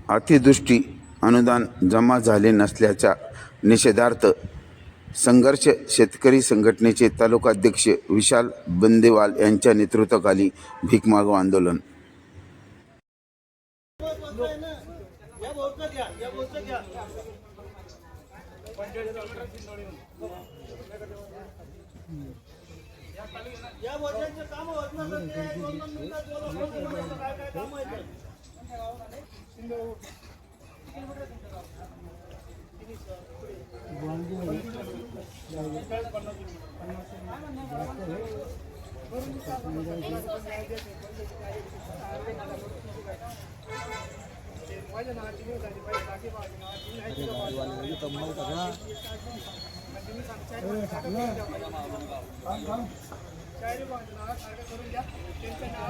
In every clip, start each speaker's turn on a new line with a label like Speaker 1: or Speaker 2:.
Speaker 1: अतिदृष्टी अनुदान जमा झाले नसल्याच्या निषेधार्थ संघर्ष शेतकरी संघटनेचे तालुकाध्यक्ष विशाल बंदेवाल यांच्या नेतृत्वाखाली भीक मागो आंदोलन.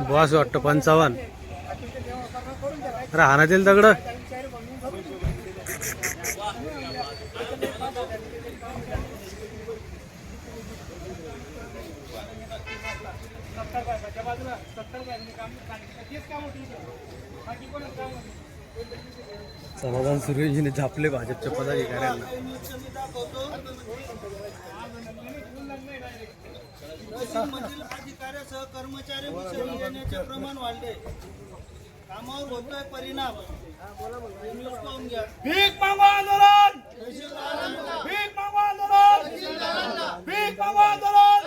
Speaker 2: बॉस वाटतं 55 राहण्यातील दगड समाधान सूर्यजीने झापले भाजपच्या पदाधिकाऱ्यांना.
Speaker 3: अधिकाऱ्यासह कर्मचारी मुसळी येण्याचे प्रमाण वाढले. कामावर होतोय परिणाम. भीक मागो आंदोलन, भीक मागो आंदोलन, भीक मागो आंदोलन,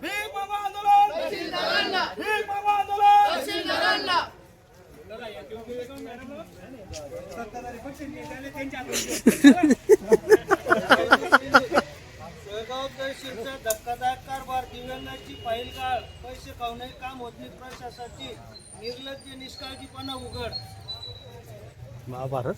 Speaker 3: भीक मागो आंदोलन, भीक मागो आंदोलन. जळगाव तहसीलचा धक्कादायक कारभार. दिव्यांगाची फाईल गाळ. पैसे खाऊनही काम होत नाही. प्रशासनाची निर्लज्ज निष्काळजीपणा उघड.
Speaker 2: महाभारत